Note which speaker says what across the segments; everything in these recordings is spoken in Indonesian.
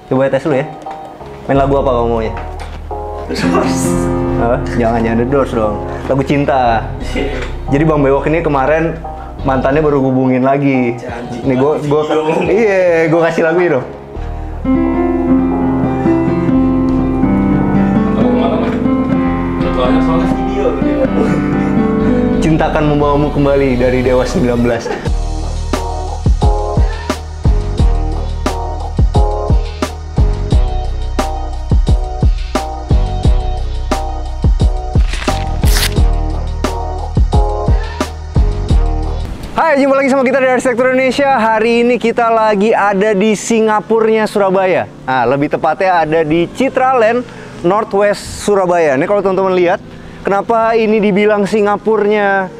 Speaker 1: Coba tes dulu ya. Main lagu apa kamu maunya? Jangan The Doors dong. Lagu cinta. Jadi Bang Bewok ini kemarin mantannya baru hubungin lagi. Nih gue kasih lagu ini dong. Cintakan membawamu kembali dari Dewa 19. Hai, jumpa lagi sama kita dari Arsitektur Indonesia. Hari ini kita lagi ada di Singapurnya Surabaya. Nah, lebih tepatnya ada di Citraland Northwest Surabaya. Ini kalau teman-teman lihat, kenapa ini dibilang Singapurnya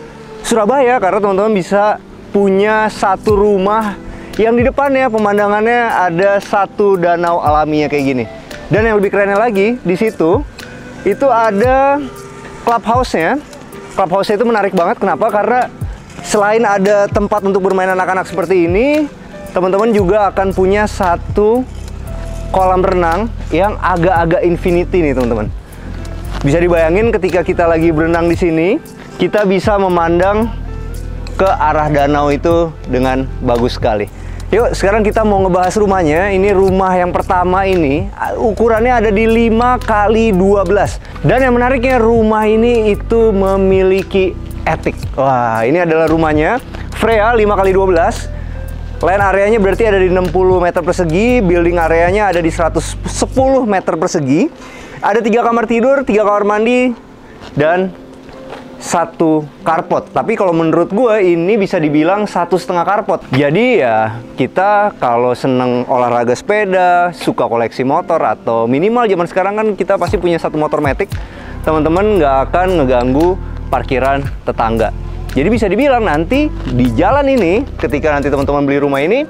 Speaker 1: Surabaya? Karena teman-teman bisa punya satu rumah yang di depannya pemandangannya ada satu danau alaminya kayak gini. Dan yang lebih kerennya lagi, di situ itu ada clubhouse-nya. Clubhouse-nya itu menarik banget. Kenapa? Karena selain ada tempat untuk bermain anak-anak seperti ini, teman-teman juga akan punya satu kolam renang yang agak-agak infinity nih teman-teman. Bisa dibayangin ketika kita lagi berenang di sini, kita bisa memandang ke arah danau itu dengan bagus sekali. Yuk, sekarang kita mau ngebahas rumahnya. Ini rumah yang pertama ini, ukurannya ada di 5x12. Dan yang menariknya, rumah ini itu memiliki attic. Wah, ini adalah rumahnya. Freya 5x12. Land areanya berarti ada di 60 meter persegi, building areanya ada di 110 meter persegi. Ada 3 kamar tidur, 3 kamar mandi, dan 1 carport. Tapi kalau menurut gue ini bisa dibilang 1,5 carport. Jadi ya kita kalau seneng olahraga sepeda, suka koleksi motor, atau minimal zaman sekarang kan kita pasti punya 1 motor matic, teman-teman nggak akan ngeganggu parkiran tetangga. Jadi bisa dibilang nanti di jalan ini, ketika nanti teman-teman beli rumah ini,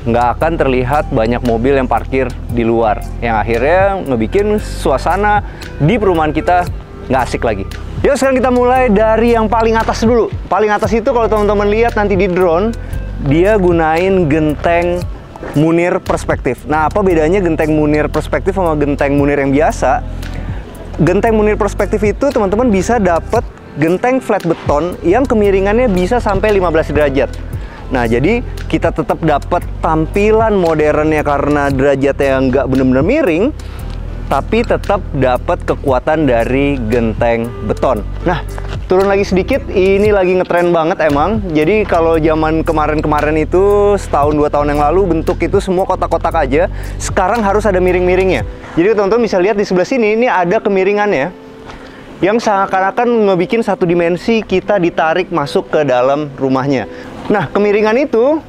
Speaker 1: nggak akan terlihat banyak mobil yang parkir di luar, yang akhirnya ngebikin suasana di perumahan kita nggak asik lagi. Yuk sekarang kita mulai dari yang paling atas dulu. Paling atas itu kalau teman-teman lihat nanti di drone, dia gunain genteng Munir perspektif. Nah, apa bedanya genteng Munir perspektif sama genteng Munir yang biasa? Genteng Munir perspektif itu teman-teman bisa dapat genteng flat beton yang kemiringannya bisa sampai 15 derajat. Nah, jadi kita tetap dapat tampilan modernnya karena derajatnya nggak benar-benar miring, tapi tetap dapat kekuatan dari genteng beton. Nah, turun lagi sedikit, ini lagi ngetren banget emang. Jadi kalau zaman kemarin-kemarin itu, setahun 2 tahun yang lalu, bentuk itu semua kotak-kotak aja. Sekarang harus ada miring-miringnya. Jadi teman-teman bisa lihat di sebelah sini, ini ada kemiringannya yang seakan-akan ngebikin satu dimensi kita ditarik masuk ke dalam rumahnya. Nah, kemiringan itu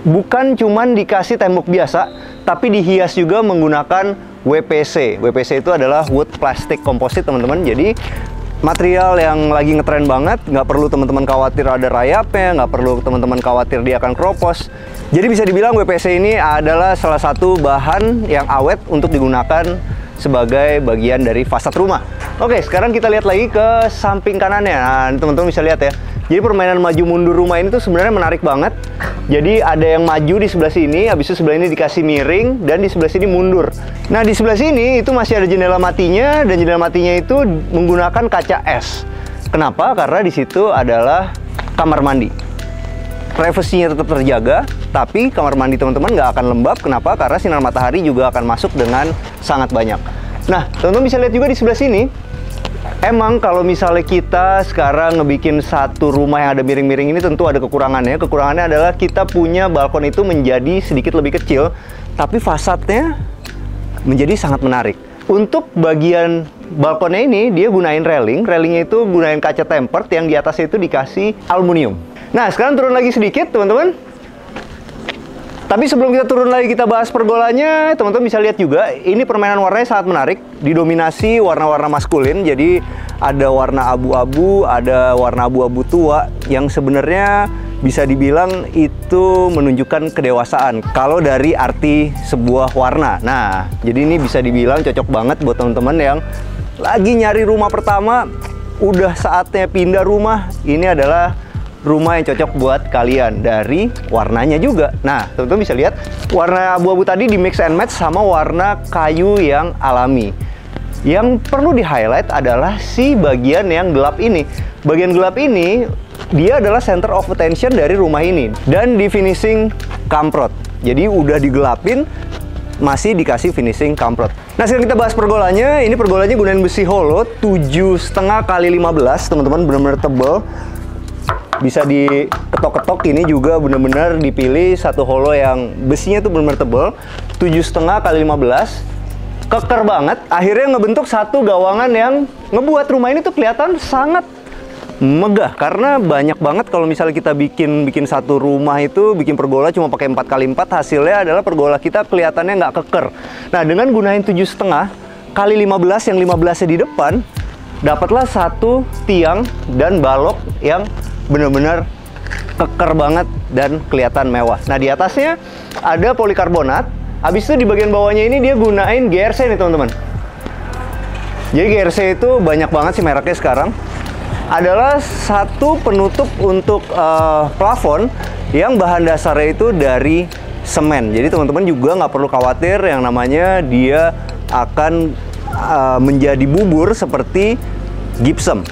Speaker 1: bukan cuman dikasih tembok biasa, tapi dihias juga menggunakan WPC. WPC itu adalah wood plastic composite, teman-teman. Jadi material yang lagi ngetren banget, nggak perlu teman-teman khawatir ada rayapnya, nggak perlu teman-teman khawatir dia akan kropos. Jadi bisa dibilang WPC ini adalah salah satu bahan yang awet untuk digunakan sebagai bagian dari fasad rumah. Oke, sekarang kita lihat lagi ke samping kanannya. Nah, teman-teman bisa lihat ya. Jadi permainan maju mundur rumah ini tuh sebenarnya menarik banget. Jadi ada yang maju di sebelah sini, habis itu sebelah ini dikasih miring, dan di sebelah sini mundur. Nah, di sebelah sini itu masih ada jendela matinya, dan jendela matinya itu menggunakan kaca es. Kenapa? Karena di situ adalah kamar mandi. Privasinya tetap terjaga, tapi kamar mandi teman-teman nggak akan lembab. Kenapa? Karena sinar matahari juga akan masuk dengan sangat banyak. Nah, teman-teman bisa lihat juga di sebelah sini. Emang kalau misalnya kita sekarang ngebikin satu rumah yang ada miring-miring ini tentu ada kekurangannya. Kekurangannya adalah kita punya balkon itu menjadi sedikit lebih kecil, tapi fasadnya menjadi sangat menarik. Untuk bagian balkonnya ini, dia gunain railing. Railingnya itu gunain kaca tempered yang di atasnya itu dikasih aluminium. Nah, sekarang turun lagi sedikit, teman-teman. Tapi sebelum kita turun lagi, kita bahas pergolannya, teman-teman bisa lihat juga, ini permainan warnanya sangat menarik, didominasi warna-warna maskulin. Jadi ada warna abu-abu, ada warna abu-abu tua, yang sebenarnya bisa dibilang itu menunjukkan kedewasaan kalau dari arti sebuah warna. Nah, jadi ini bisa dibilang cocok banget buat teman-teman yang lagi nyari rumah pertama, udah saatnya pindah rumah. Ini adalah rumah yang cocok buat kalian dari warnanya juga. Nah, teman-teman bisa lihat warna abu-abu tadi di mix and match sama warna kayu yang alami. Yang perlu di-highlight adalah si bagian yang gelap ini. Bagian gelap ini, dia adalah center of attention dari rumah ini. Dan di finishing kamprot. Jadi udah digelapin, masih dikasih finishing kamprot. Nah, sekarang kita bahas pergolanya. Ini pergolanya gunain besi holo 7,5 kali 15, teman-teman, benar-benar tebel. Bisa diketok-ketok. Ini juga benar-benar dipilih satu holo yang besinya tuh benar-benar tebel. 7,5 kali 15. Keker banget. Akhirnya ngebentuk satu gawangan yang ngebuat rumah ini tuh kelihatan sangat megah. Karena banyak banget kalau misalnya kita bikin satu rumah itu, bikin pergola cuma pakai 4 kali 4, hasilnya adalah pergola kita kelihatannya nggak keker. Nah, dengan gunain 7,5 kali 15 yang 15-nya di depan, dapatlah satu tiang dan balok yang benar-benar keker banget dan kelihatan mewah. Nah, di atasnya ada polikarbonat. Habis itu di bagian bawahnya ini dia gunain GRC nih, teman-teman. Jadi GRC itu banyak banget sih mereknya sekarang. Adalah satu penutup untuk plafon yang bahan dasarnya itu dari semen. Jadi teman-teman juga nggak perlu khawatir yang namanya dia akan menjadi bubur seperti gypsum.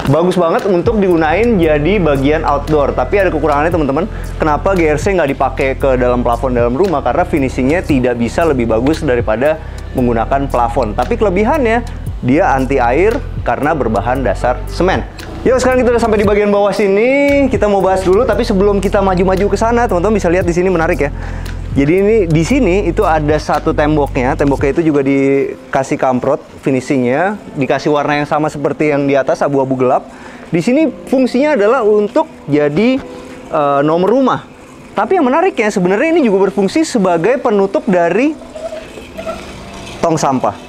Speaker 1: Bagus banget untuk digunain jadi bagian outdoor. Tapi ada kekurangannya, teman-teman. Kenapa GRC nggak dipakai ke dalam plafon dalam rumah? Karena finishingnya tidak bisa lebih bagus daripada menggunakan plafon. Tapi kelebihannya, dia anti air karena berbahan dasar semen. Yuk, sekarang kita udah sampai di bagian bawah sini. Kita mau bahas dulu, tapi sebelum kita maju-maju ke sana, teman-teman bisa lihat di sini menarik ya. Jadi ini di sini itu ada satu temboknya. Temboknya itu juga dikasih kamprot finishingnya, dikasih warna yang sama seperti yang di atas, abu-abu gelap. Di sini fungsinya adalah untuk jadi nomor rumah. Tapi yang menariknya sebenarnya ini juga berfungsi sebagai penutup dari tong sampah.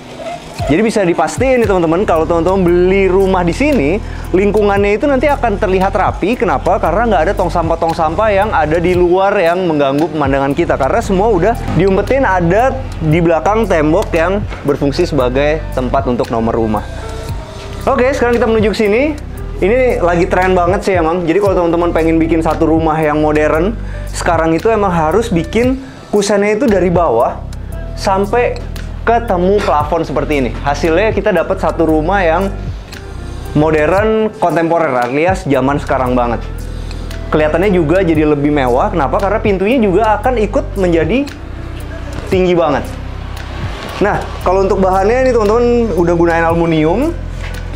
Speaker 1: Jadi bisa dipastiin nih, teman-teman, kalau teman-teman beli rumah di sini, lingkungannya itu nanti akan terlihat rapi. Kenapa? Karena nggak ada tong sampah yang ada di luar yang mengganggu pemandangan kita. Karena semua udah diumpetin ada di belakang tembok yang berfungsi sebagai tempat untuk nomor rumah. Oke, sekarang kita menuju ke sini. Ini lagi tren banget sih emang. Jadi kalau teman-teman pengen bikin satu rumah yang modern, sekarang itu emang harus bikin kusennya itu dari bawah sampai ketemu plafon seperti ini. Hasilnya kita dapat satu rumah yang modern, kontemporer, alias zaman sekarang banget. Kelihatannya juga jadi lebih mewah. Kenapa? Karena pintunya juga akan ikut menjadi tinggi banget. Nah, kalau untuk bahannya ini teman-teman udah gunain aluminium,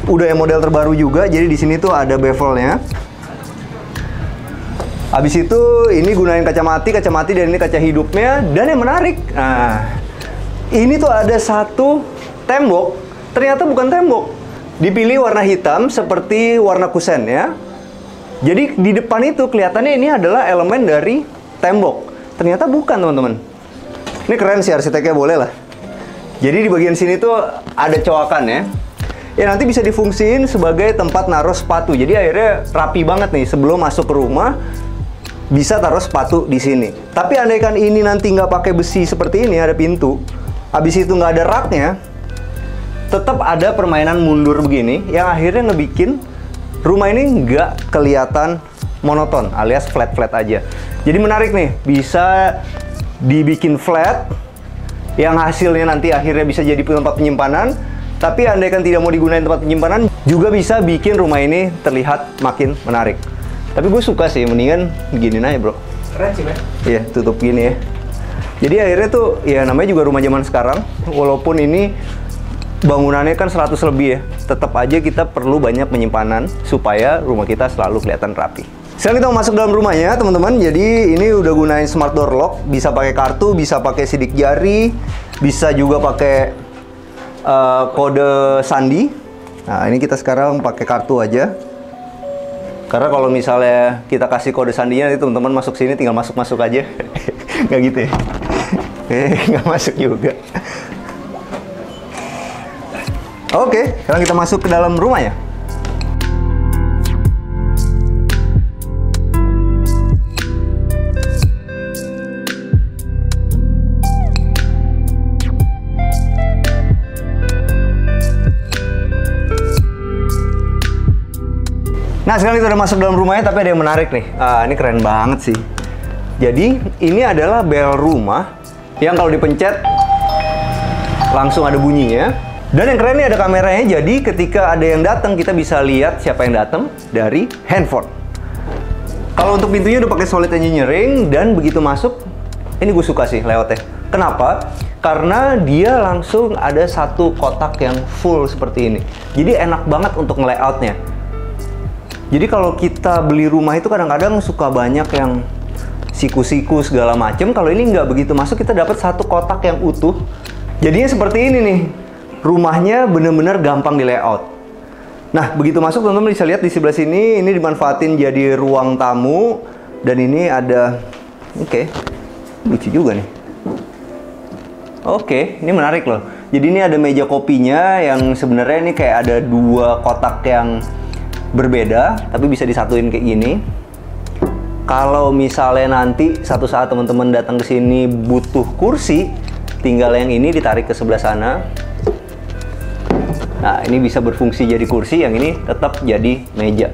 Speaker 1: udah yang model terbaru juga. Jadi di sini tuh ada bevelnya. Habis itu ini gunain kaca mati dan ini kaca hidupnya. Dan yang menarik, nah, ini tuh ada satu tembok, ternyata bukan tembok. Dipilih warna hitam seperti warna kusen ya. Jadi di depan itu kelihatannya ini adalah elemen dari tembok. Ternyata bukan, teman-teman. Ini keren sih, arsiteknya boleh lah. Jadi di bagian sini tuh ada coakan ya. Ya nanti bisa difungsiin sebagai tempat naruh sepatu. Jadi akhirnya rapi banget nih, sebelum masuk ke rumah bisa taruh sepatu di sini. Tapi andaikan ini nanti nggak pakai besi seperti ini, ada pintu. Habis itu nggak ada raknya, tetap ada permainan mundur begini yang akhirnya ngebikin rumah ini nggak kelihatan monoton alias flat-flat aja. Jadi menarik nih, bisa dibikin flat yang hasilnya nanti akhirnya bisa jadi tempat penyimpanan. Tapi andaikan tidak mau digunakan tempat penyimpanan, juga bisa bikin rumah ini terlihat makin menarik. Tapi gue suka sih, mendingan beginiin aja, bro.
Speaker 2: Keren sih, Bang.
Speaker 1: Iya, tutup gini ya. Jadi akhirnya tuh, ya namanya juga rumah zaman sekarang, walaupun ini bangunannya kan 100 lebih ya, tetap aja kita perlu banyak penyimpanan supaya rumah kita selalu kelihatan rapi. Sekarang kita mau masuk dalam rumahnya, teman-teman. Jadi ini udah gunain smart door lock, bisa pakai kartu, bisa pakai sidik jari, bisa juga pakai kode sandi. Nah, ini kita sekarang pakai kartu aja. Karena kalau misalnya kita kasih kode sandinya, nanti teman-teman masuk sini tinggal masuk-masuk aja. Nggak gitu ya? Nggak masuk juga. Oke, sekarang kita masuk ke dalam rumah ya. Nah, sekarang kita udah masuk dalam rumahnya, tapi ada yang menarik nih. Ini keren banget sih. Jadi, ini adalah bel rumah yang kalau dipencet langsung ada bunyinya. Dan yang keren nih ada kameranya, jadi ketika ada yang datang kita bisa lihat siapa yang datang dari handphone. Kalau untuk pintunya udah pakai solid engineering dan begitu masuk, ini gue suka sih layoutnya. Kenapa? Karena dia langsung ada satu kotak yang full seperti ini. Jadi enak banget untuk nge-layoutnya. Jadi kalau kita beli rumah itu kadang-kadang suka banyak yang siku-siku segala macem. Kalau ini nggak begitu masuk, kita dapat satu kotak yang utuh. Jadinya seperti ini nih. Rumahnya bener-bener gampang di layout. Nah, begitu masuk teman-teman bisa lihat di sebelah sini, ini dimanfaatin jadi ruang tamu. Dan ini ada, oke, lucu juga nih. Oke, ini menarik loh. Jadi ini ada meja kopinya yang sebenarnya ini kayak ada dua kotak yang berbeda, tapi bisa disatuin kayak gini. Kalau misalnya nanti satu saat teman-teman datang ke sini butuh kursi, tinggal yang ini ditarik ke sebelah sana. Nah, ini bisa berfungsi jadi kursi, yang ini tetap jadi meja.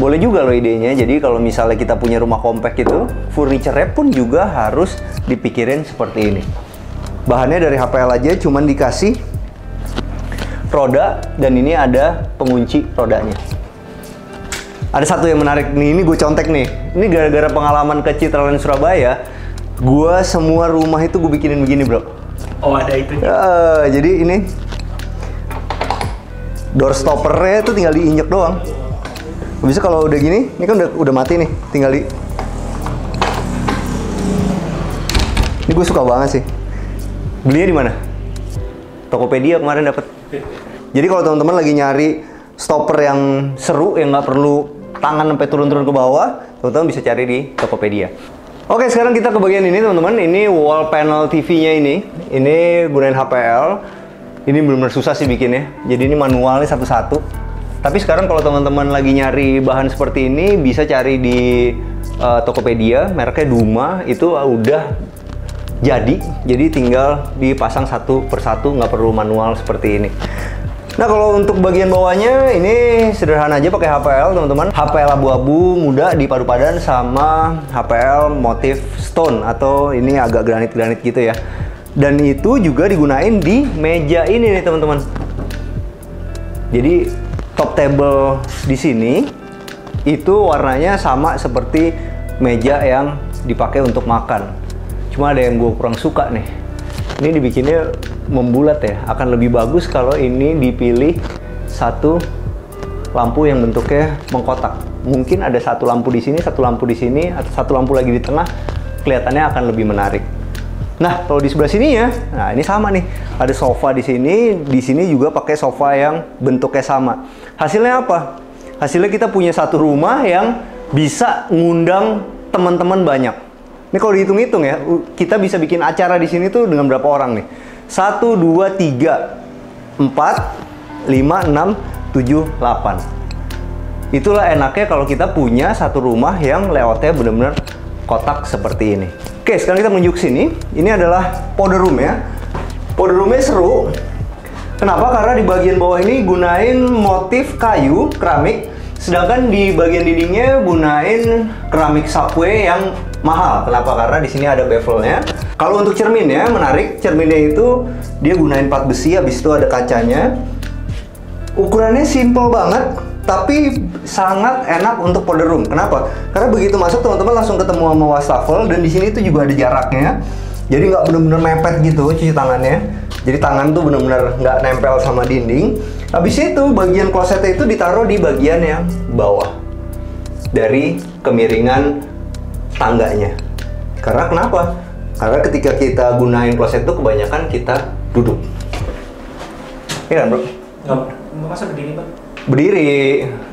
Speaker 1: Boleh juga loh idenya. Jadi kalau misalnya kita punya rumah compact itu, furniture-nya pun juga harus dipikirin seperti ini. Bahannya dari HPL aja, cuman dikasih roda dan ini ada pengunci rodanya. Ada satu yang menarik nih, ini gue contek nih. Ini gara-gara pengalaman ke Citraland Surabaya, gue semua rumah itu gue bikinin begini, bro.
Speaker 2: Oh, ada itu.
Speaker 1: Jadi ini door stoppernya tuh tinggal diinjek doang. Bisa kalau udah gini, ini kan udah mati nih, tinggal di. Ini gue suka banget sih. Belinya di mana? Tokopedia kemarin dapat. Jadi kalau teman-teman lagi nyari stopper yang seru, yang nggak perlu tangan sampai turun-turun ke bawah, teman-teman bisa cari di Tokopedia. Oke, sekarang kita ke bagian ini teman-teman. Ini wall panel TV-nya ini. Ini gunain HPL. Ini benar-benar susah sih bikinnya. Jadi ini manualnya satu-satu. Tapi sekarang kalau teman-teman lagi nyari bahan seperti ini, bisa cari di Tokopedia. Mereknya Duma. Itu udah jadi tinggal dipasang satu persatu, nggak perlu manual seperti ini. Nah, kalau untuk bagian bawahnya ini sederhana aja pakai HPL teman-teman. HPL abu-abu muda dipadu padan sama HPL motif stone atau ini agak granit-granit gitu ya. Dan itu juga digunain di meja ini nih teman-teman. Jadi top table di sini itu warnanya sama seperti meja yang dipakai untuk makan. Cuma ada yang gue kurang suka nih. Ini dibikinnya membulat ya. Akan lebih bagus kalau ini dipilih satu lampu yang bentuknya mengkotak. Mungkin ada satu lampu di sini, satu lampu di sini, atau satu lampu lagi di tengah. Kelihatannya akan lebih menarik. Nah, kalau di sebelah sini ya, nah ini sama nih. Ada sofa di sini juga pakai sofa yang bentuknya sama. Hasilnya apa? Hasilnya kita punya satu rumah yang bisa ngundang teman-teman banyak. Ini kalau dihitung-hitung ya, kita bisa bikin acara di sini tuh dengan berapa orang nih? 1, 2, 3, 4, 5, 6, 7, 8. Itulah enaknya kalau kita punya satu rumah yang layoutnya benar-benar kotak seperti ini. Oke, sekarang kita menuju ke sini. Ini adalah powder room ya. Powder roomnya seru. Kenapa? Karena di bagian bawah ini gunain motif kayu, keramik. Sedangkan di bagian dindingnya gunain keramik subway yang mahal. Kenapa? Karena di sini ada bevelnya. Kalau untuk cerminnya menarik. Cerminnya itu dia gunain plat besi, habis itu ada kacanya. Ukurannya simple banget, tapi sangat enak untuk powder room. Kenapa? Karena begitu masuk teman-teman langsung ketemu sama wastafel dan di sini itu juga ada jaraknya. Jadi nggak bener-bener mepet gitu cuci tangannya. Jadi tangan tuh bener-bener nggak nempel sama dinding. Habis itu bagian klosetnya itu ditaruh di bagian yang bawah dari kemiringan tangganya. Karena kenapa? Karena ketika kita gunain kloset itu kebanyakan kita duduk. Iya kan, bro?
Speaker 2: Nggak, masa berdiri, Bang?
Speaker 1: Berdiri.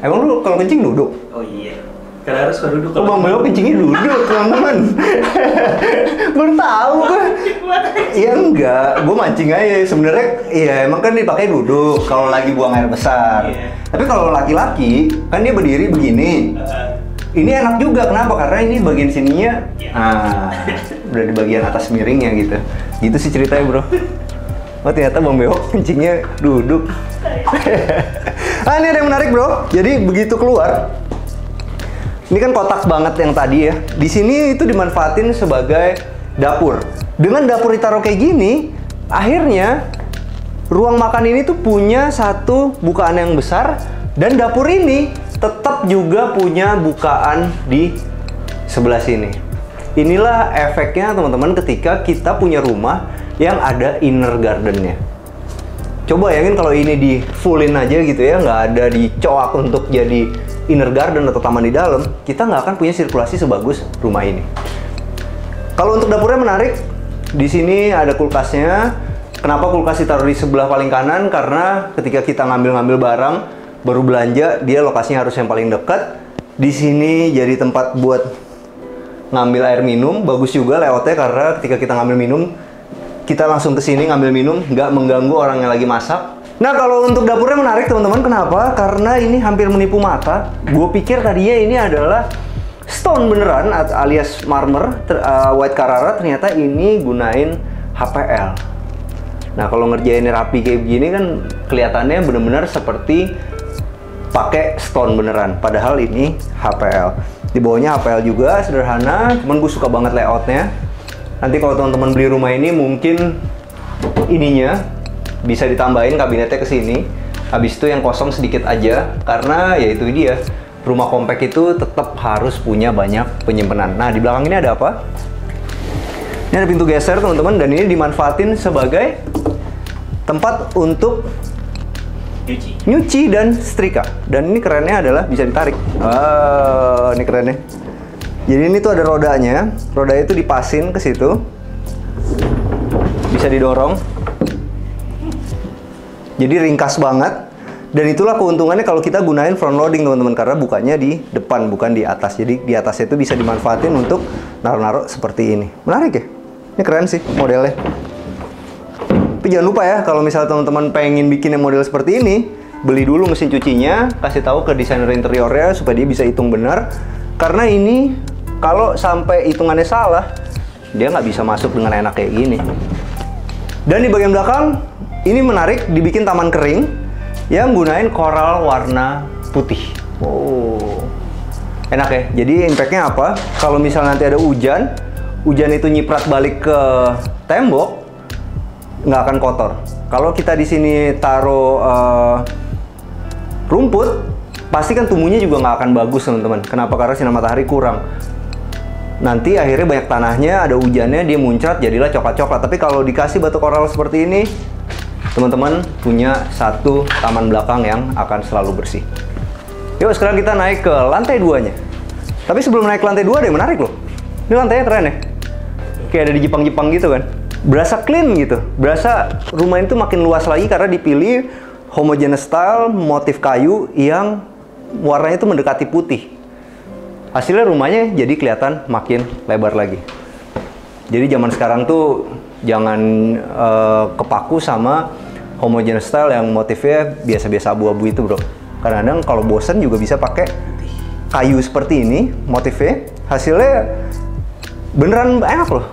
Speaker 1: Emang lu kalau kencing duduk?
Speaker 2: Oh iya. Karena harus duduk.
Speaker 1: Oh, Bang Beo kencingnya duduk, teman-teman. Baru tahu gue. Iya enggak, gue mancing aja. Sebenarnya, iya emang kan dipakai duduk kalau lagi buang air besar.
Speaker 2: Yeah.
Speaker 1: Tapi kalau laki-laki, kan dia berdiri begini. Ini enak juga, kenapa? Karena ini bagian sininya, udah di bagian atas miringnya gitu. Gitu sih ceritanya, bro. Oh ternyata Bang Beo kencingnya duduk. Ah, ini ada yang menarik bro. Jadi begitu keluar, ini kan kotak banget yang tadi ya. Di sini itu dimanfaatin sebagai dapur. Dengan dapur ditaruh kayak gini, akhirnya ruang makan ini tuh punya satu bukaan yang besar, dan dapur ini tetap juga punya bukaan di sebelah sini. Inilah efeknya teman-teman ketika kita punya rumah yang ada inner gardennya. Coba bayangin kalau ini di fullin aja gitu ya, nggak ada dicoak untuk jadi inner garden atau taman di dalam, kita nggak akan punya sirkulasi sebagus rumah ini. Kalau untuk dapurnya menarik, di sini ada kulkasnya. Kenapa kulkas ditaruh di sebelah paling kanan? Karena ketika kita ngambil-ngambil barang, baru belanja, dia lokasinya harus yang paling dekat. Di sini jadi tempat buat ngambil air minum. Bagus juga layoutnya karena ketika kita ngambil minum, kita langsung ke sini ngambil minum, nggak mengganggu orang yang lagi masak. Nah, kalau untuk dapurnya menarik teman-teman, kenapa? Karena ini hampir menipu mata. Gue pikir tadinya ini adalah stone beneran alias marmer, white Carrara, ternyata ini gunain HPL. Nah, kalau ngerjainnya rapi kayak begini kan kelihatannya bener-bener seperti pakai stone beneran. Padahal ini HPL. Di bawahnya HPL juga, sederhana. Cuman gue suka banget layoutnya. Nanti kalau teman-teman beli rumah ini mungkin ininya bisa ditambahin kabinetnya ke sini. Habis itu yang kosong sedikit aja, karena ya itu dia. Rumah kompak itu tetap harus punya banyak penyimpanan. Nah, di belakang ini ada apa? Ini ada pintu geser teman-teman, dan ini dimanfaatin sebagai tempat untuk nyuci dan setrika. Dan ini kerennya adalah bisa ditarik. Ini kerennya. Jadi ini tuh ada rodanya. Roda itu dipasin ke situ. Bisa didorong. Jadi ringkas banget. Dan itulah keuntungannya kalau kita gunain front loading teman-teman, karena bukanya di depan bukan di atas. Jadi di atasnya itu bisa dimanfaatin untuk naruh-naruh seperti ini. Menarik ya? Ini keren sih modelnya. Tapi jangan lupa ya, kalau misalnya teman-teman pengen bikin yang model seperti ini, beli dulu mesin cucinya, kasih tahu ke desainer interiornya supaya dia bisa hitung benar. Karena ini kalau sampai hitungannya salah, dia nggak bisa masuk dengan enak kayak gini. Dan di bagian belakang, ini menarik, dibikin taman kering yang gunain koral warna putih. Oh, enak ya. Jadi impact-nya apa? Kalau misalnya nanti ada hujan, hujan itu nyiprat balik ke tembok, nggak akan kotor. Kalau kita di sini taruh rumput, pasti kan tumbuhnya juga nggak akan bagus teman-teman. Kenapa? Karena sinar matahari kurang. Nanti akhirnya banyak tanahnya, ada hujannya, dia muncrat, jadilah coklat-coklat. Tapi kalau dikasih batu koral seperti ini, teman-teman punya satu taman belakang yang akan selalu bersih. Yuk sekarang kita naik ke lantai 2-nya. Tapi sebelum naik ke lantai 2 ada yang menarik loh. Ini lantainya keren ya. Kayak ada di Jepang-Jepang gitu kan. Berasa clean gitu. Berasa rumah itu makin luas lagi karena dipilih homogeneous style, motif kayu yang warnanya itu mendekati putih. Hasilnya rumahnya jadi kelihatan makin lebar lagi. Jadi zaman sekarang tuh jangan kepaku sama homogeneous style yang motifnya biasa-biasa abu-abu itu bro. Kadang-kadang kalau bosen juga bisa pakai kayu seperti ini motifnya. Hasilnya beneran enak loh.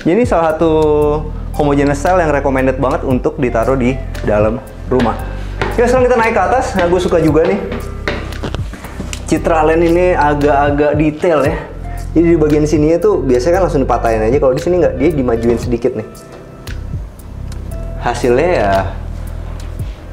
Speaker 1: Ini salah satu homogeneous style yang recommended banget untuk ditaruh di dalam rumah. Ya sekarang kita naik ke atas. Nah gue suka juga nih, Citra Land ini agak-agak detail ya. Jadi di bagian sini itu biasanya kan langsung dipatahin aja. Kalau di sini nggak, dia dimajuin sedikit nih. Hasilnya ya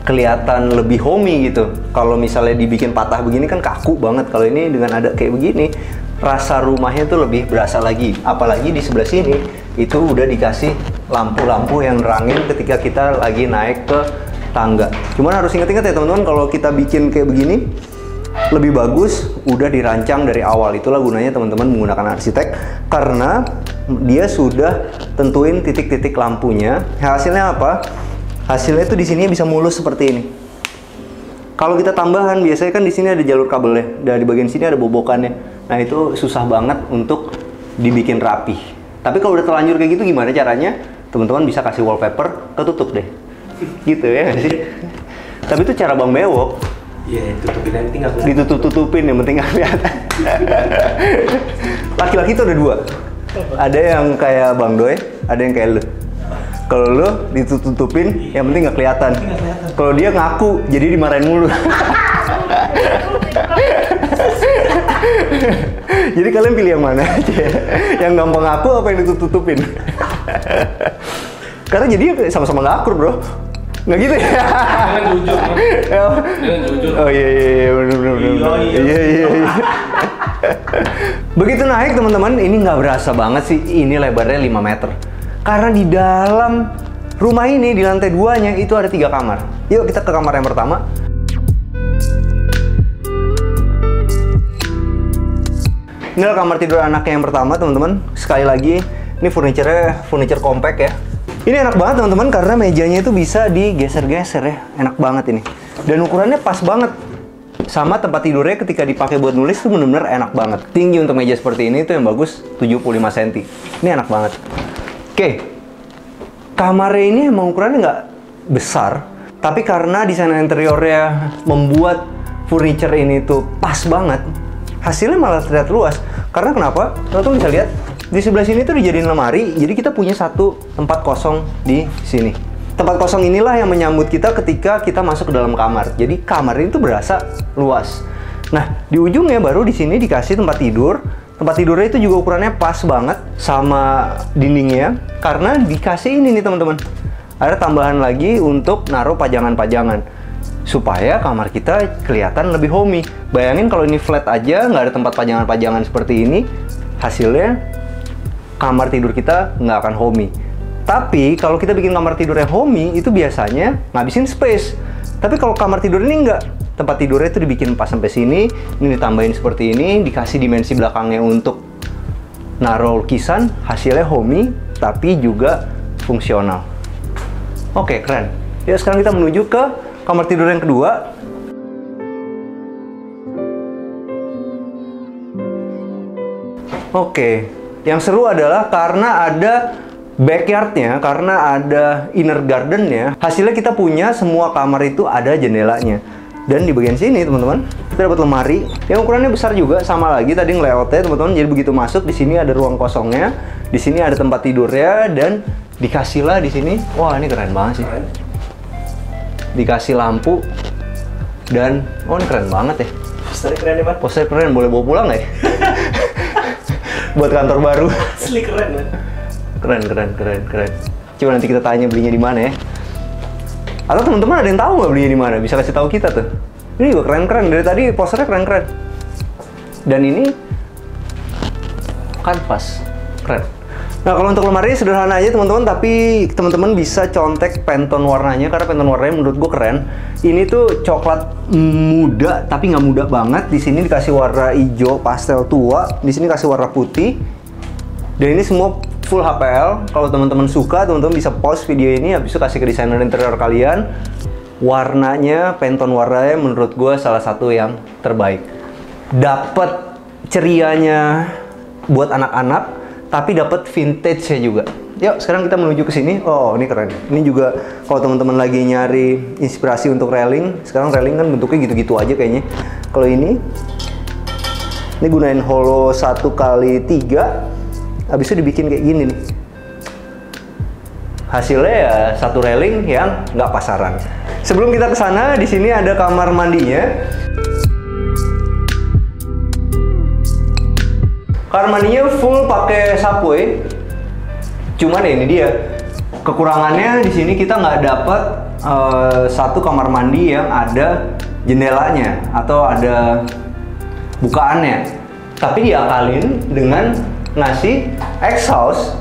Speaker 1: kelihatan lebih homey gitu. Kalau misalnya dibikin patah begini kan kaku banget. Kalau ini dengan ada kayak begini, rasa rumahnya tuh lebih berasa lagi. Apalagi di sebelah sini itu udah dikasih lampu-lampu yang nerangin ketika kita lagi naik ke tangga. Cuman harus ingat-ingat ya teman-teman, kalau kita bikin kayak begini lebih bagus udah dirancang dari awal. Itulah gunanya teman-teman menggunakan arsitek, karena dia sudah tentuin titik-titik lampunya. Hasilnya apa? Hasilnya tuh di sini bisa mulus seperti ini. Kalau kita tambahan, biasanya kan di sini ada jalur kabelnya, dan di bagian sini ada bobokannya. Nah itu susah banget untuk dibikin rapi. Tapi kalau udah terlanjur kayak gitu, gimana caranya? Teman-teman bisa kasih wallpaper, ketutup deh. Gitu ya sih. Tapi itu cara Bang Bewok.
Speaker 2: Iya, tutupin yang penting nggak kelihatan.
Speaker 1: Ditutup-tutupin, yang penting nggak kelihatan. Laki-laki itu ada dua. Ada yang kayak Bang Doy, ada yang kayak lu. Kalau lo ditutupin, yang penting nggak kelihatan. Kalau dia ngaku, jadi dimarahin mulu. Jadi kalian pilih yang mana aja? Yang gampang ngaku apa yang ditutupin? Karena jadi sama-sama nggak akur, bro. Nggak gitu ya?
Speaker 2: Jangan jujur, man. Jangan jujur.
Speaker 1: Oh iya, bener. Iya. Begitu naik teman-teman, ini nggak berasa banget sih. Ini lebarnya 5 meter. Karena di dalam rumah ini, di lantai 2-nya, itu ada 3 kamar. Yuk kita ke kamar yang pertama. Ini adalah kamar tidur anaknya yang pertama, teman-teman. Sekali lagi, ini furniture compact ya. Ini enak banget, teman-teman, karena mejanya itu bisa digeser-geser ya. Enak banget ini. Dan ukurannya pas banget. Sama tempat tidurnya ketika dipakai buat nulis tuh bener-bener enak banget. Tinggi untuk meja seperti ini tuh yang bagus 75 cm. Ini enak banget. Oke. Kamarnya ini emang ukurannya nggak besar. Tapi karena desain interiornya membuat furniture ini tuh pas banget, hasilnya malah terlihat luas. Karena kenapa? Teman-teman bisa lihat di sebelah sini tuh dijadiin lemari. Jadi kita punya satu tempat kosong di sini. Tempat kosong inilah yang menyambut kita ketika kita masuk ke dalam kamar. Jadi kamar ini tuh berasa luas. Nah, di ujungnya baru di sini dikasih tempat tidur. Tempat tidurnya itu juga ukurannya pas banget sama dindingnya. Karena dikasih ini nih teman-teman. Ada tambahan lagi untuk naruh pajangan-pajangan. Supaya kamar kita kelihatan lebih homey. Bayangin kalau ini flat aja, nggak ada tempat pajangan-pajangan seperti ini, hasilnya kamar tidur kita nggak akan homey. Tapi kalau kita bikin kamar tidur yang homey, itu biasanya ngabisin space. Tapi kalau kamar tidur ini nggak, tempat tidurnya itu dibikin pas sampai sini, ini ditambahin seperti ini, dikasih dimensi belakangnya untuk naruh lukisan, hasilnya homey, tapi juga fungsional. Oke, keren. Ya, sekarang kita menuju ke kamar tidur yang kedua. Oke, yang seru adalah karena ada backyardnya, karena ada inner gardennya, hasilnya kita punya semua kamar itu ada jendelanya. Dan di bagian sini teman-teman, kita dapat lemari yang ukurannya besar juga, sama lagi tadi ngelayoutnya teman-teman. Jadi begitu masuk, di sini ada ruang kosongnya, di sini ada tempat tidurnya, dan dikasihlah di sini. Wah, ini keren banget sih. Dikasih lampu dan oh ini keren banget ya.
Speaker 2: Posternya keren ya, Mas.
Speaker 1: Poster keren, boleh bawa pulang nggak ya? Buat kantor baru.
Speaker 2: Asli keren, man.
Speaker 1: Keren. Coba nanti kita tanya belinya di mana ya. Atau teman-teman ada yang tahu nggak belinya di mana? Bisa kasih tahu kita tuh. Ini juga keren-keren. Dari tadi posternya keren-keren. Dan ini kanvas. Keren. Nah, kalau untuk lemari sederhana aja teman-teman, tapi teman-teman bisa contek Pantone warnanya, karena Pantone warnanya menurut gue keren. Ini tuh coklat muda, tapi nggak muda banget. Di sini dikasih warna hijau pastel tua, di sini kasih warna putih. Dan ini semua full HPL. Kalau teman-teman suka, teman-teman bisa pause video ini, habis itu kasih ke desainer interior kalian. Warnanya, Pantone warnanya menurut gue salah satu yang terbaik. Dapat cerianya buat anak-anak, tapi dapat vintage-nya juga. Yuk, sekarang kita menuju ke sini. Oh, ini keren. Ini juga kalau teman-teman lagi nyari inspirasi untuk railing, sekarang railing kan bentuknya gitu-gitu aja kayaknya. Kalau ini gunain hollow 1x3, habis itu dibikin kayak gini nih. Hasilnya ya satu railing yang nggak pasaran. Sebelum kita ke sana, di sini ada kamar mandinya. Kamar mandinya full pakai subway. Cuman ya ini dia kekurangannya, di sini kita nggak dapat satu kamar mandi yang ada jendelanya atau ada bukaannya. Tapi diakalin dengan ngasih exhaust.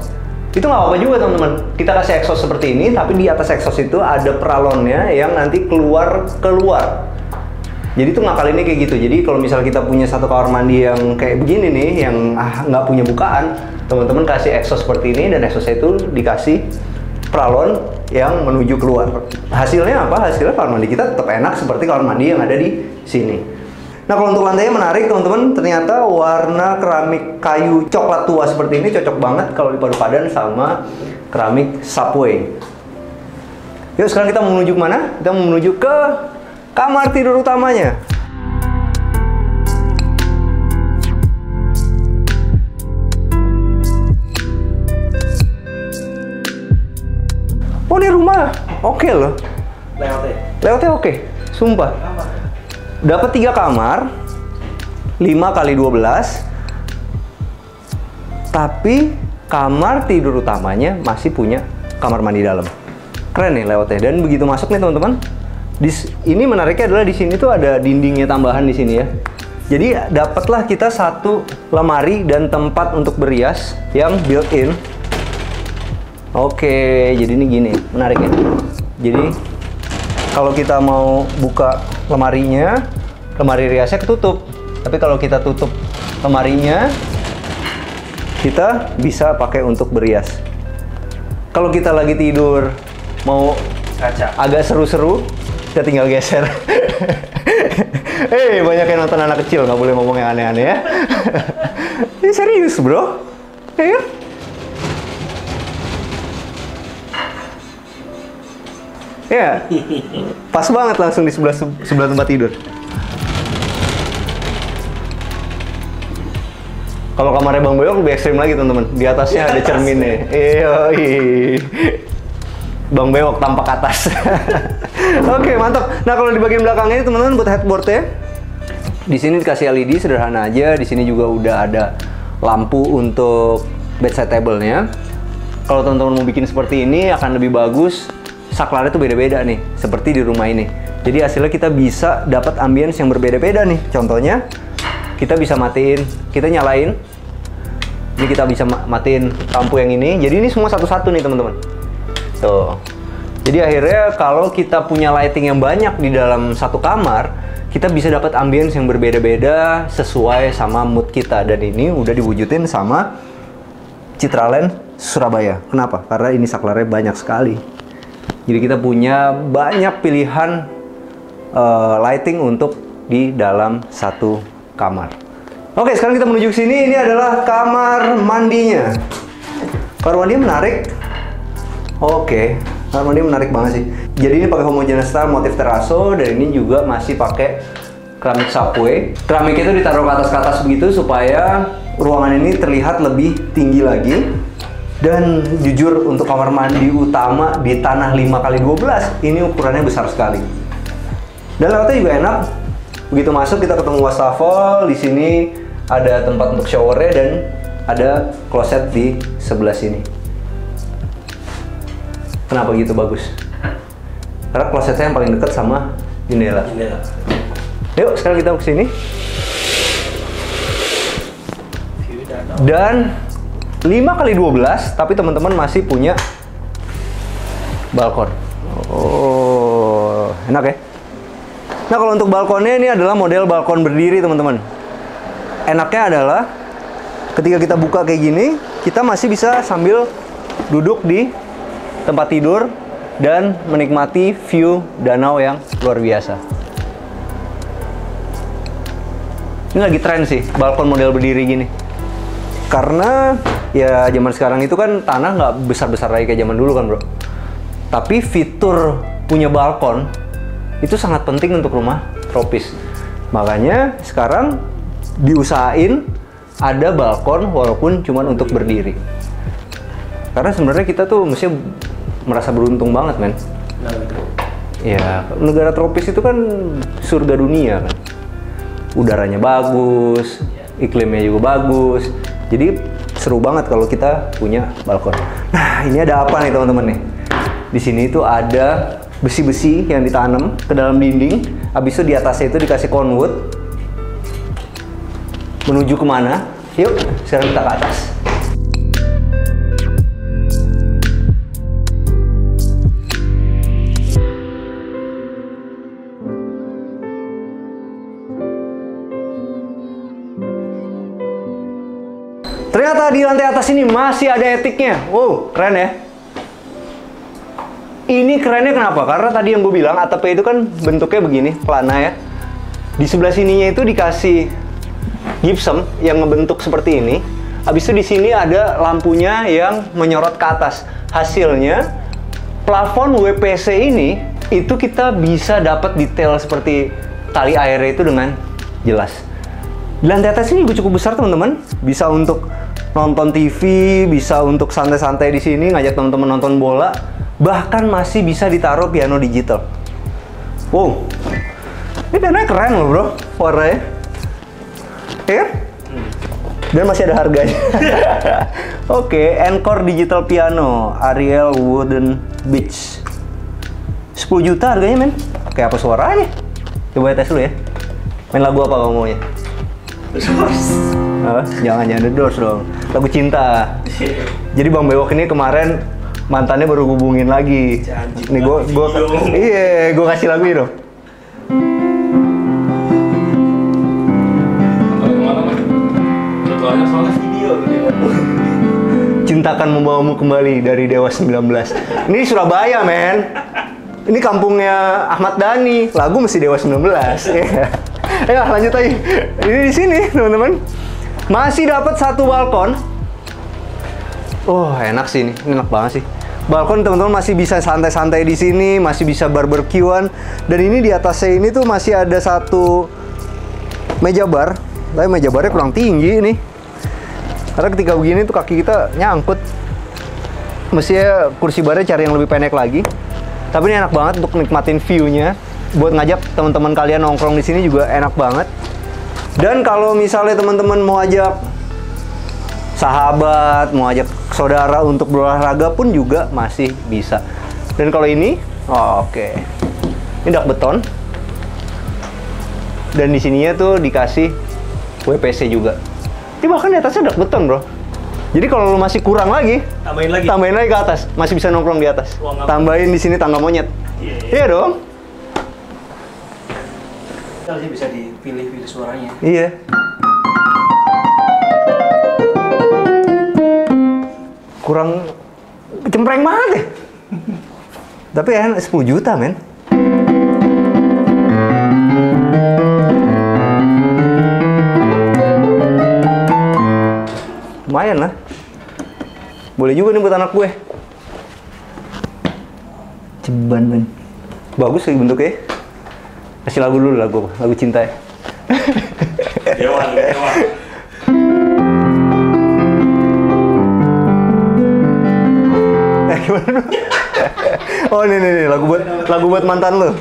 Speaker 1: Itu nggak apa-apa juga teman-teman. Kita kasih exhaust seperti ini, tapi di atas exhaust itu ada peralonnya yang nanti keluar. Jadi tuh ngakalinnya kayak gitu. Jadi kalau misalnya kita punya satu kamar mandi yang kayak begini nih, yang nggak punya bukaan, teman-teman kasih exhaust seperti ini, dan exhaustnya itu dikasih peralon yang menuju keluar. Hasilnya apa? Hasilnya kamar mandi kita tetap enak seperti kamar mandi yang ada di sini. Nah, kalau untuk lantainya menarik teman-teman, ternyata warna keramik kayu coklat tua seperti ini cocok banget kalau dipadu padan sama keramik subway. Yuk, sekarang kita mau menuju kemana? Kita mau menuju ke kamar tidur utamanya. Oh, ini rumah oke loh. Layoutnya oke, sumpah. Dapat 3 kamar, 5 kali 12. Tapi kamar tidur utamanya masih punya kamar mandi dalam. Keren nih layoutnya. Dan begitu masuk nih teman-teman, ini menariknya adalah di sini tuh ada dindingnya tambahan di sini ya. Jadi dapatlah kita satu lemari dan tempat untuk berias yang built-in. Oke, jadi ini gini, menarik ya. Jadi kalau kita mau buka lemarinya, lemari riasnya ketutup. Tapi kalau kita tutup lemarinya, kita bisa pakai untuk berias. Kalau kita lagi tidur mau agak seru-seru, kita tinggal geser. Banyak yang nonton anak kecil, nggak boleh ngomong yang aneh-aneh ya. Ini serius bro, ya kan? Ya, pas banget langsung di sebelah tempat tidur. Kalau kamarnya Bang Bewok lebih ekstrim lagi teman-teman. Di atasnya ada cerminnya. Bang Bewok tampak atas. Oke, mantap. Nah, kalau di bagian belakangnya ini teman-teman buat headboardnya, di sini dikasih LED sederhana aja. Di sini juga udah ada lampu untuk bedside table-nya. Kalau teman-teman mau bikin seperti ini akan lebih bagus. Saklarnya tuh beda-beda nih, seperti di rumah ini. Jadi hasilnya kita bisa dapat ambience yang berbeda-beda nih. Contohnya, kita bisa matiin, kita nyalain. Ini kita bisa matiin lampu yang ini. Jadi ini semua satu-satu nih teman-teman. Tuh. Jadi akhirnya kalau kita punya lighting yang banyak di dalam satu kamar, kita bisa dapat ambience yang berbeda-beda sesuai sama mood kita. Dan ini udah diwujudin sama Citraland Surabaya. Kenapa? Karena ini saklarnya banyak sekali. Jadi kita punya banyak pilihan lighting untuk di dalam satu kamar. Oke, sekarang kita menuju ke sini. Ini adalah kamar mandinya. Kamar mandinya menarik. Oke, kamar mandinya menarik banget sih. Jadi ini pakai homogeneous style motif terrazzo, dan ini juga masih pakai keramik subway. Keramik itu ditaruh ke atas begitu supaya ruangan ini terlihat lebih tinggi lagi. Dan jujur untuk kamar mandi utama di tanah 5x12 ini ukurannya besar sekali. Dan layoutnya juga enak. Begitu masuk kita ketemu wastafel. Di sini ada tempat untuk showernya dan ada kloset di sebelah sini. Kenapa gitu bagus? Karena klosetnya yang paling dekat sama jendela. Yuk sekarang kita ke sini. Dan 5x12, tapi teman-teman masih punya balkon. Oh, enak ya? Nah, kalau untuk balkonnya ini adalah model balkon berdiri, teman-teman. Enaknya adalah ketika kita buka kayak gini, kita masih bisa sambil duduk di tempat tidur dan menikmati view danau yang luar biasa. Ini lagi tren sih, balkon model berdiri gini. Karena ya zaman sekarang itu kan tanah nggak besar-besar lagi kayak zaman dulu kan bro. Tapi fitur punya balkon itu sangat penting untuk rumah tropis. Makanya sekarang diusahain ada balkon walaupun cuma untuk berdiri. Karena sebenarnya kita tuh mesti merasa beruntung banget men. Ya negara tropis itu kan surga dunia kan. Udaranya bagus, iklimnya juga bagus. Jadi seru banget kalau kita punya balkon. Nah, ini ada apa nih teman-teman nih? Di sini itu ada besi-besi yang ditanam ke dalam dinding. Habis itu di atasnya itu dikasih conwood. Menuju kemana? Yuk, sekarang kita ke atas. Ternyata di lantai atas ini masih ada etiknya. Wow, keren ya. Ini kerennya kenapa? Karena tadi yang gue bilang atapnya itu kan bentuknya begini, pelana ya. Di sebelah sininya itu dikasih gypsum yang ngebentuk seperti ini. Habis itu di sini ada lampunya yang menyorot ke atas. Hasilnya plafon WPC ini itu kita bisa dapat detail seperti tali airnya itu dengan jelas. Di lantai atas ini juga cukup besar teman-teman. Bisa untuk nonton TV, bisa untuk santai-santai di sini, ngajak teman-teman nonton bola. Bahkan masih bisa ditaruh piano digital. Wow, ini pianonya keren loh bro, warnanya. Iya kan? Dan masih ada harganya. Oke, Encore Digital Piano, Ariel Wooden Beach. 10 juta harganya, men. Kayak apa suaranya? Coba tes dulu ya. Main lagu apa kamu maunya? Apa? Jangan The Doors dong. Lagu cinta. Jadi Bang Bewok ini kemarin mantannya baru hubungin lagi. Nih gue kasih lagu ini dong. Cintakan membawamu kembali dari Dewa 19. Ini Surabaya, men. Ini kampungnya Ahmad Dhani. Lagu mesti Dewa 19. Ayo lanjut aja. Ini di sini, teman-teman. Masih dapat satu balkon. Oh, enak sih ini. Ini enak banget sih. Balkon teman-teman masih bisa santai-santai di sini, masih bisa barbekyuan. Dan ini di atasnya ini tuh masih ada satu meja bar. Tapi meja barnya kurang tinggi nih. Karena ketika begini tuh kaki kita nyangkut. Mestinya kursi barnya cari yang lebih pendek lagi. Tapi ini enak banget untuk nikmatin view-nya. Buat ngajak teman-teman kalian nongkrong di sini juga enak banget. Dan kalau misalnya teman-teman mau ajak sahabat, mau ajak saudara untuk berolahraga pun juga masih bisa. Dan kalau ini, oke. Ini dak beton. Dan di sininya tuh dikasih WPC juga. Ini bahkan di atasnya dak beton, bro. Jadi kalau lu masih kurang lagi, tambahin lagi ke atas, masih bisa nongkrong di atas. Tambahin di sini tangga monyet. Iya dong.
Speaker 3: Sih bisa dipilih-pilih suaranya.
Speaker 1: Iya. Kurang cempreng banget ya. Tapi enak 10 juta, men. Lumayan lah. Boleh juga nih buat anak gue. Ceban, men. Bagus sih bentuknya. Kasih lagu dulu, lagu cinta ya.
Speaker 2: Dewan.
Speaker 1: Gimana dong? Oh nih, lagu buat mantan lo.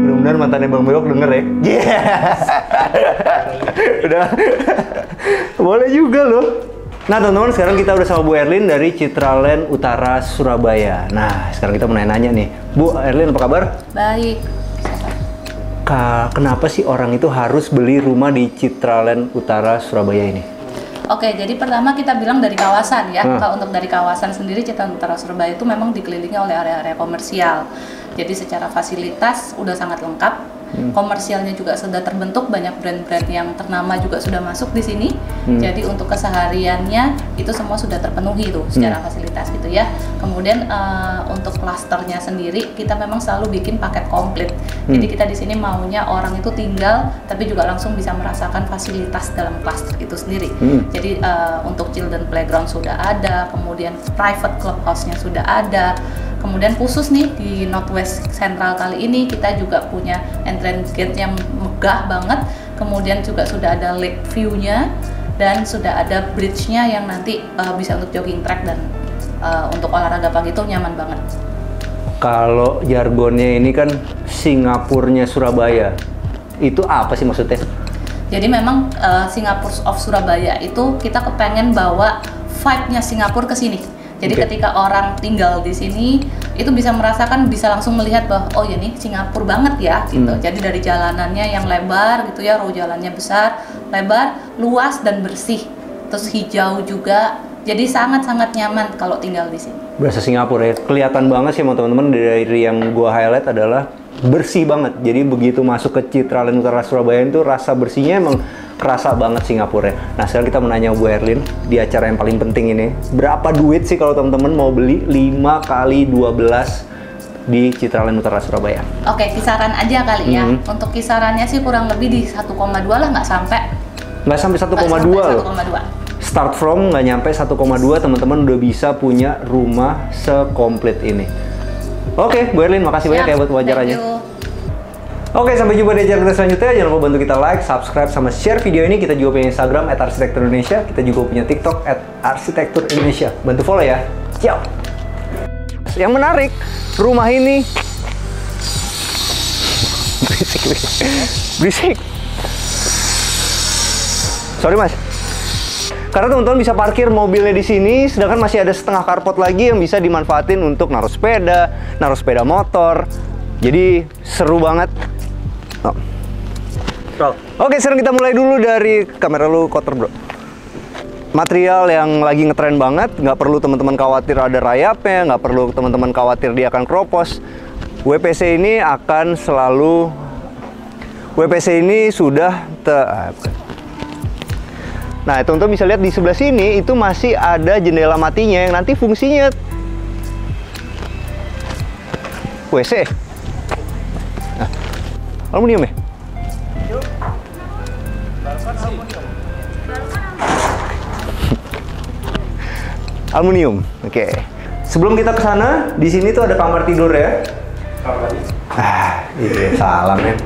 Speaker 1: Mudah-mudahan mantannya Bang Bewok denger ya. Udah. Boleh juga loh. Nah teman-teman, sekarang kita udah sama Bu Erlin dari Citraland Utara Surabaya. Nah sekarang kita mau nanya nih, Bu Erlin apa kabar?
Speaker 4: Baik.
Speaker 1: Kenapa sih orang itu harus beli rumah di Citraland Utara Surabaya ini?
Speaker 4: Oke, jadi pertama kita bilang dari kawasan ya. Kalau untuk dari kawasan sendiri, Citraland Utara Surabaya itu memang dikelilingi oleh area-area komersial. Jadi secara fasilitas udah sangat lengkap. Komersialnya juga sudah terbentuk, banyak brand-brand yang ternama juga sudah masuk di sini. Jadi untuk kesehariannya itu semua sudah terpenuhi tuh secara fasilitas gitu ya. Kemudian untuk klasternya sendiri kita memang selalu bikin paket komplit. Jadi kita di sini maunya orang itu tinggal tapi juga langsung bisa merasakan fasilitas dalam klaster itu sendiri. Jadi untuk children playground sudah ada, kemudian private clubhouse-nya sudah ada. Kemudian khusus nih di Northwest Central kali ini kita juga punya entrance gate yang megah banget. Kemudian juga sudah ada lake view-nya dan sudah ada bridge-nya yang nanti bisa untuk jogging track dan untuk olahraga pagi itu nyaman banget.
Speaker 1: Kalau jargonnya ini kan Singapurnya Surabaya, itu apa sih maksudnya?
Speaker 4: Jadi memang Singapore of Surabaya itu kita kepengen bawa vibe-nya Singapura ke sini. Jadi ketika orang tinggal di sini itu bisa merasakan, bisa langsung melihat bahwa oh ya nih Singapura banget ya gitu. Jadi dari jalanannya yang lebar gitu ya, row jalannya besar, lebar, luas dan bersih. Terus hijau juga. Jadi sangat-sangat nyaman kalau tinggal di sini.
Speaker 1: Berasa Singapura ya. Kelihatan banget sih teman-teman, dari yang gua highlight adalah bersih banget. Jadi begitu masuk ke Citraland Utara Surabaya itu rasa bersihnya emang kerasa banget Singapura. Nah sekarang kita menanya Bu Erlin di acara yang paling penting ini, berapa duit sih kalau teman-teman mau beli 5x12 di Citraland Utara Surabaya?
Speaker 4: Oke, kisaran aja kali ya. Untuk kisarannya sih kurang lebih di 1,2 lah, nggak sampai.
Speaker 1: Nggak sampai 1,2 loh.
Speaker 4: 1,2.
Speaker 1: Start from nggak nyampe 1,2, teman-teman udah bisa punya rumah sekomplit ini. Oke, Bu Erlin, makasih banyak ya buat wawancaranya.
Speaker 4: Thank you.
Speaker 1: Oke, sampai jumpa di acara kita selanjutnya. Jangan lupa bantu kita like, subscribe, sama share video ini. Kita juga punya Instagram @arsitekturindonesia. Kita juga punya TikTok @arsitekturindonesia. Bantu follow ya. Ciao. Yang menarik, rumah ini berisik. Sorry mas. Karena teman-teman bisa parkir mobilnya di sini, sedangkan masih ada setengah carport lagi yang bisa dimanfaatin untuk naruh sepeda motor. Jadi seru banget. Oh. Oke, sekarang kita mulai dulu dari kamera lu kotor bro. Material yang lagi ngetren banget, nggak perlu teman-teman khawatir ada rayapnya, nggak perlu teman-teman khawatir dia akan kropos. WPC ini akan selalu, WPC ini sudah Nah, teman-teman bisa lihat di sebelah sini itu masih ada jendela matinya yang nanti fungsinya WC. Nah, aluminium ya? Aluminium. Oke. Sebelum kita ke sana, di sini tuh ada kamar tidur ya.
Speaker 2: Kamar tadi.
Speaker 1: Iya, salah men.